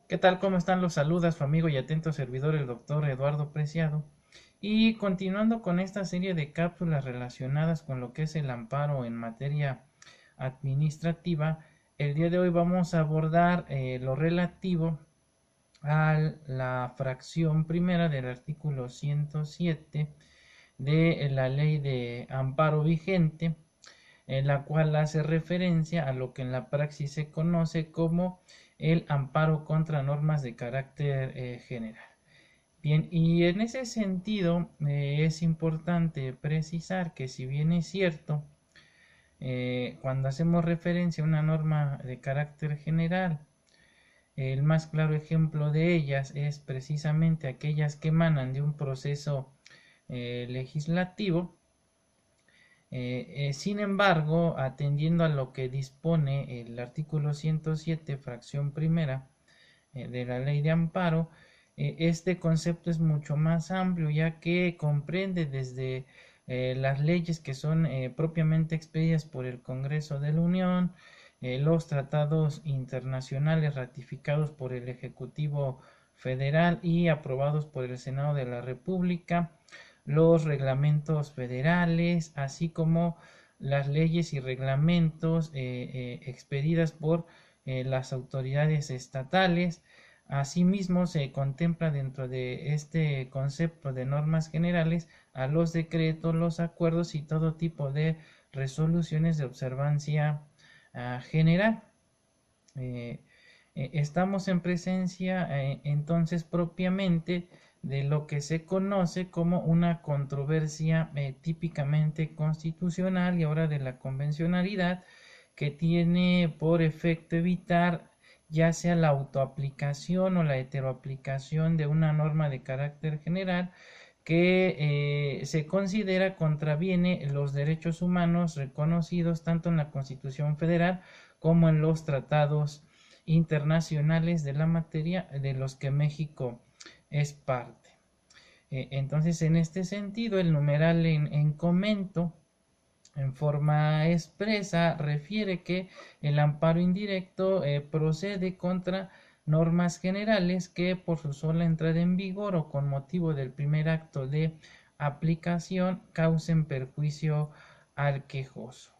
¿Qué tal? ¿Cómo están? Los saluda su amigo y atento servidor, el doctor Eduardo Preciado. Y continuando con esta serie de cápsulas relacionadas con lo que es el amparo en materia administrativa, el día de hoy vamos a abordar lo relativo a la fracción primera del artículo 107 de la ley de amparo vigente, en la cual hace referencia a lo que en la praxis se conoce como el amparo contra normas de carácter general. Bien, y en ese sentido es importante precisar que si bien es cierto, cuando hacemos referencia a una norma de carácter general, el más claro ejemplo de ellas es precisamente aquellas que emanan de un proceso legislativo. Sin embargo, atendiendo a lo que dispone el artículo 107, fracción primera de la ley de amparo, este concepto es mucho más amplio, ya que comprende desde las leyes que son propiamente expedidas por el Congreso de la Unión, los tratados internacionales ratificados por el Ejecutivo Federal y aprobados por el Senado de la República, los reglamentos federales, así como las leyes y reglamentos expedidas por las autoridades estatales. Asimismo, se contempla dentro de este concepto de normas generales a los decretos, los acuerdos y todo tipo de resoluciones de observancia general. Eh, Estamos en presencia entonces propiamente de lo que se conoce como una controversia típicamente constitucional y ahora de la convencionalidad, que tiene por efecto evitar ya sea la autoaplicación o la heteroaplicación de una norma de carácter general que se considera contraviene los derechos humanos reconocidos tanto en la Constitución Federal como en los tratados internacionales de la materia de los que México es parte. Entonces, en este sentido, el numeral en comento en forma expresa refiere que el amparo indirecto procede contra normas generales que por su sola entrada en vigor o con motivo del primer acto de aplicación causen perjuicio al quejoso.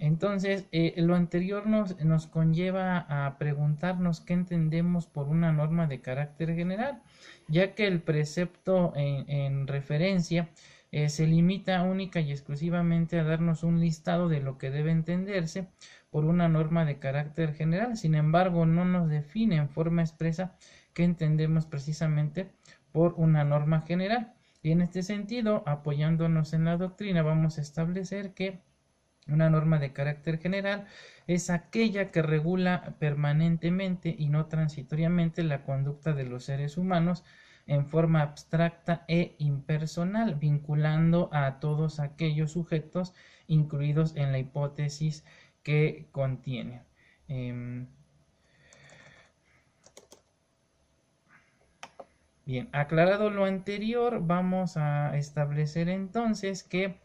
Entonces, lo anterior nos conlleva a preguntarnos qué entendemos por una norma de carácter general, ya que el precepto en referencia se limita única y exclusivamente a darnos un listado de lo que debe entenderse por una norma de carácter general. Sin embargo, no nos define en forma expresa qué entendemos precisamente por una norma general. Y en este sentido, apoyándonos en la doctrina, vamos a establecer que una norma de carácter general es aquella que regula permanentemente y no transitoriamente la conducta de los seres humanos en forma abstracta e impersonal, vinculando a todos aquellos sujetos incluidos en la hipótesis que contiene. Bien, aclarado lo anterior, vamos a establecer entonces que,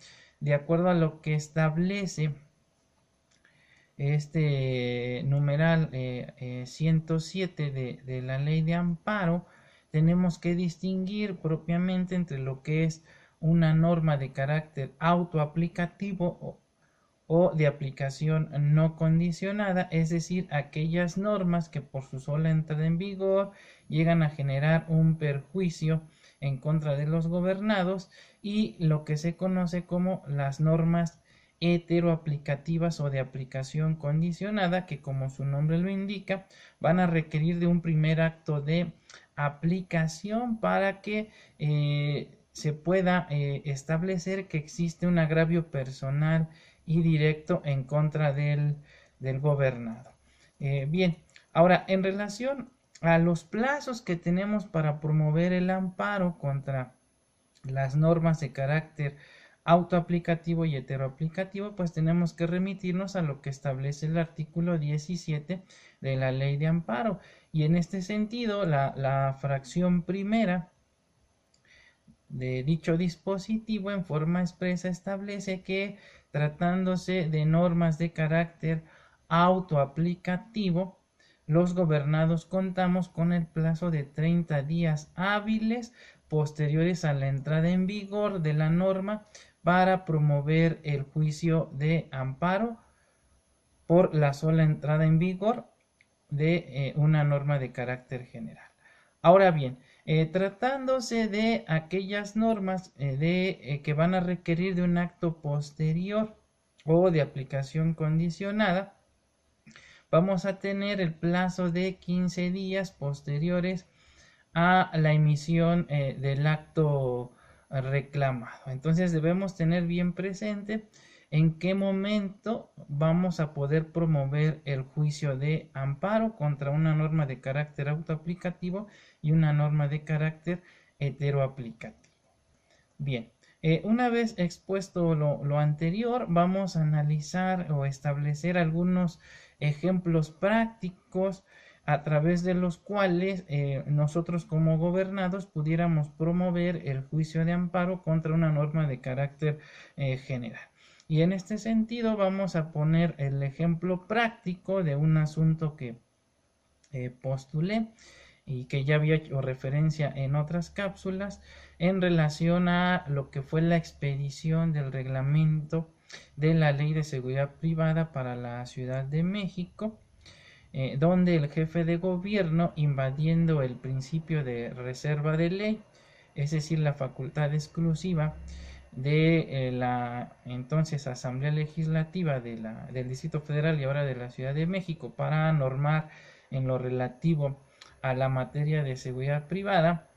de acuerdo a lo que establece este numeral 107 de la ley de amparo, tenemos que distinguir propiamente entre lo que es una norma de carácter autoaplicativo o de aplicación no condicionada, es decir, aquellas normas que por su sola entrada en vigor llegan a generar un perjuicio en contra de los gobernados, y lo que se conoce como las normas heteroaplicativas o de aplicación condicionada, que como su nombre lo indica, van a requerir de un primer acto de aplicación para que se pueda establecer que existe un agravio personal y directo en contra del gobernado. Bien, ahora en relación a los plazos que tenemos para promover el amparo contra las normas de carácter autoaplicativo y heteroaplicativo, pues tenemos que remitirnos a lo que establece el artículo 17 de la ley de amparo. Y en este sentido, la fracción primera de dicho dispositivo en forma expresa establece que, tratándose de normas de carácter autoaplicativo, los gobernados contamos con el plazo de 30 días hábiles posteriores a la entrada en vigor de la norma para promover el juicio de amparo por la sola entrada en vigor de una norma de carácter general. Ahora bien, tratándose de aquellas normas que van a requerir de un acto posterior o de aplicación condicionada, vamos a tener el plazo de 15 días posteriores a la emisión del acto reclamado. Entonces debemos tener bien presente en qué momento vamos a poder promover el juicio de amparo contra una norma de carácter autoaplicativo y una norma de carácter heteroaplicativo. Bien, una vez expuesto lo anterior, vamos a analizar o establecer algunos ejemplos prácticos a través de los cuales nosotros como gobernados pudiéramos promover el juicio de amparo contra una norma de carácter general. Y en este sentido vamos a poner el ejemplo práctico de un asunto que postulé y que ya había hecho referencia en otras cápsulas en relación a lo que fue la expedición del reglamento de la Ley de Seguridad Privada para la Ciudad de México, donde el jefe de gobierno, invadiendo el principio de reserva de ley, es decir, la facultad exclusiva de la entonces Asamblea Legislativa del Distrito Federal y ahora de la Ciudad de México para normar en lo relativo a la materia de seguridad privada,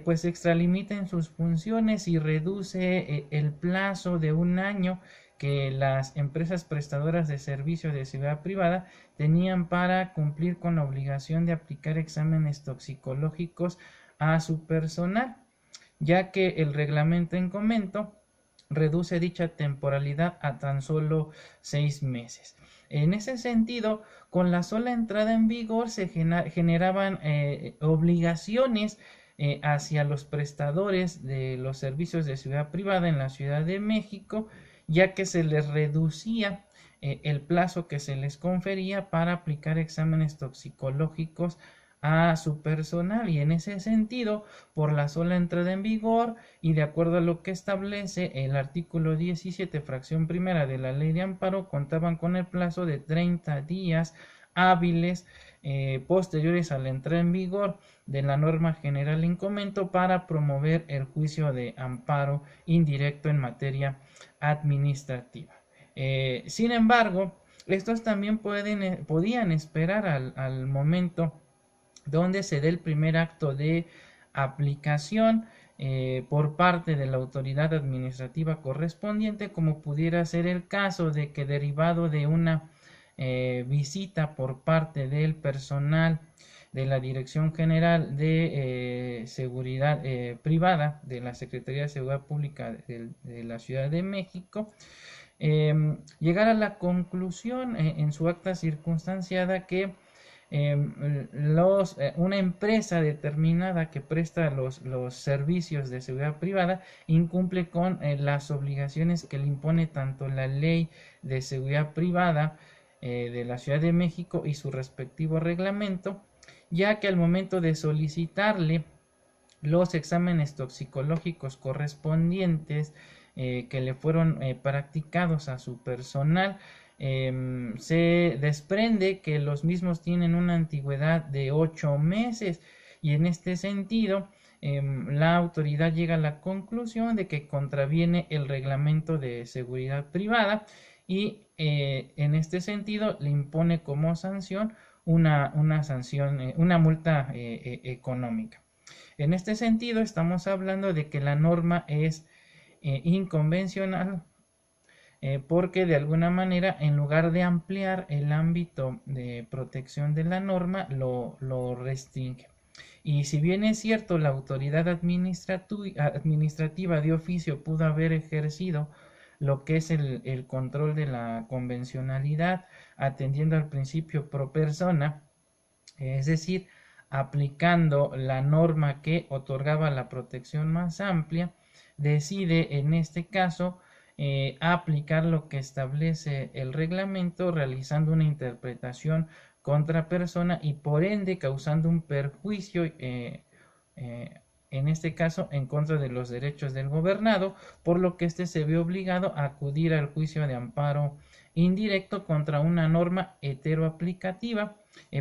pues extralimita en sus funciones y reduce el plazo de un año que las empresas prestadoras de servicios de seguridad privada tenían para cumplir con la obligación de aplicar exámenes toxicológicos a su personal, ya que el reglamento en comento reduce dicha temporalidad a tan solo 6 meses. En ese sentido, con la sola entrada en vigor se generaban obligaciones hacia los prestadores de los servicios de seguridad privada en la Ciudad de México, ya que se les reducía el plazo que se les confería para aplicar exámenes toxicológicos a su personal, y en ese sentido, por la sola entrada en vigor y de acuerdo a lo que establece el artículo 17 fracción primera de la Ley de Amparo, contaban con el plazo de 30 días hábiles posteriores a la entrada en vigor de la norma general en comento para promover el juicio de amparo indirecto en materia administrativa. Sin embargo, estos también podían esperar al momento donde se dé el primer acto de aplicación por parte de la autoridad administrativa correspondiente, como pudiera ser el caso de que derivado de una visita por parte del personal de la Dirección General de Seguridad Privada de la Secretaría de Seguridad Pública de la Ciudad de México, llegar a la conclusión en su acta circunstanciada que una empresa determinada que presta los servicios de seguridad privada incumple con las obligaciones que le impone tanto la Ley de Seguridad Privada de la Ciudad de México y su respectivo reglamento, ya que al momento de solicitarle los exámenes toxicológicos correspondientes que le fueron practicados a su personal, se desprende que los mismos tienen una antigüedad de 8 meses, y en este sentido la autoridad llega a la conclusión de que contraviene el reglamento de seguridad privada y en este sentido le impone como sanción una sanción, una multa económica. En este sentido estamos hablando de que la norma es inconvencional, porque de alguna manera, en lugar de ampliar el ámbito de protección de la norma, lo restringe. Y si bien es cierto, la autoridad administrativa de oficio pudo haber ejercido lo que es el control de la convencionalidad, atendiendo al principio pro persona, es decir, aplicando la norma que otorgaba la protección más amplia, decide en este caso aplicar lo que establece el reglamento, realizando una interpretación contra persona y por ende causando un perjuicio, en este caso en contra de los derechos del gobernado, por lo que éste se ve obligado a acudir al juicio de amparo indirecto contra una norma heteroaplicativa,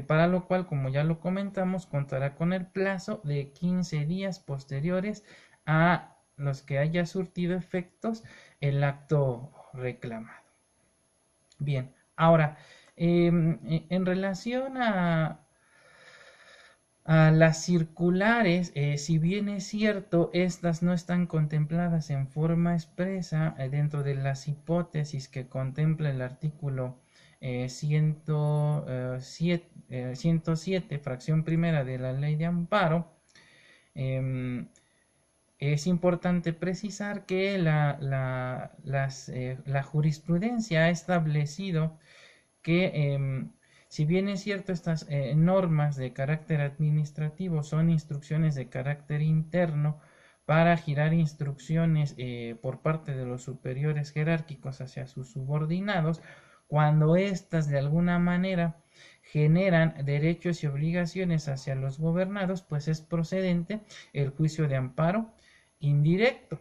para lo cual, como ya lo comentamos, contará con el plazo de 15 días posteriores a los que haya surtido efectos el acto reclamado. Bien, ahora, en relación a las circulares, si bien es cierto, estas no están contempladas en forma expresa dentro de las hipótesis que contempla el artículo 107, fracción primera de la Ley de Amparo. Es importante precisar que la jurisprudencia ha establecido que, si bien es cierto, estas normas de carácter administrativo son instrucciones de carácter interno para girar instrucciones por parte de los superiores jerárquicos hacia sus subordinados, cuando éstas de alguna manera generan derechos y obligaciones hacia los gobernados, pues es procedente el juicio de amparo indirecto.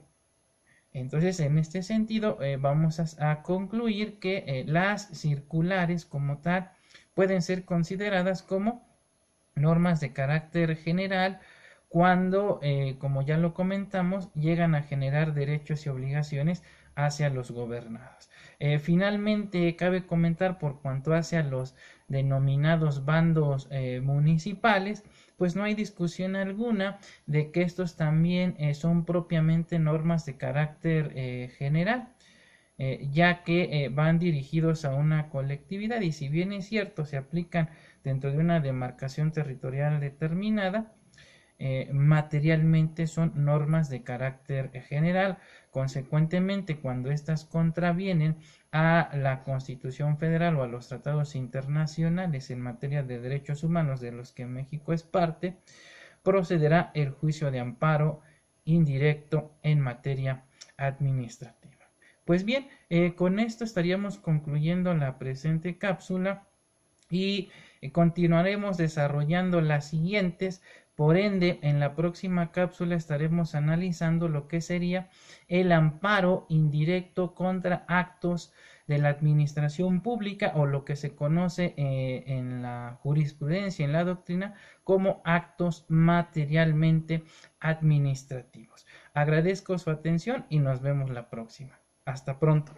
Entonces, en este sentido, vamos a concluir que las circulares como tal pueden ser consideradas como normas de carácter general cuando, como ya lo comentamos, llegan a generar derechos y obligaciones hacia los gobernados. Finalmente, cabe comentar por cuanto hace a los denominados bandos municipales, pues no hay discusión alguna de que estos también son propiamente normas de carácter general, ya que van dirigidos a una colectividad y si bien es cierto se aplican dentro de una demarcación territorial determinada, materialmente son normas de carácter general. Consecuentemente, cuando éstas contravienen a la Constitución Federal o a los tratados internacionales en materia de derechos humanos de los que México es parte, procederá el juicio de amparo indirecto en materia administrativa. Pues bien, con esto estaríamos concluyendo la presente cápsula y continuaremos desarrollando las siguientes. Por ende, en la próxima cápsula estaremos analizando lo que sería el amparo indirecto contra actos de la administración pública o lo que se conoce en la jurisprudencia, en la doctrina, como actos materialmente administrativos. Agradezco su atención y nos vemos la próxima. Hasta pronto.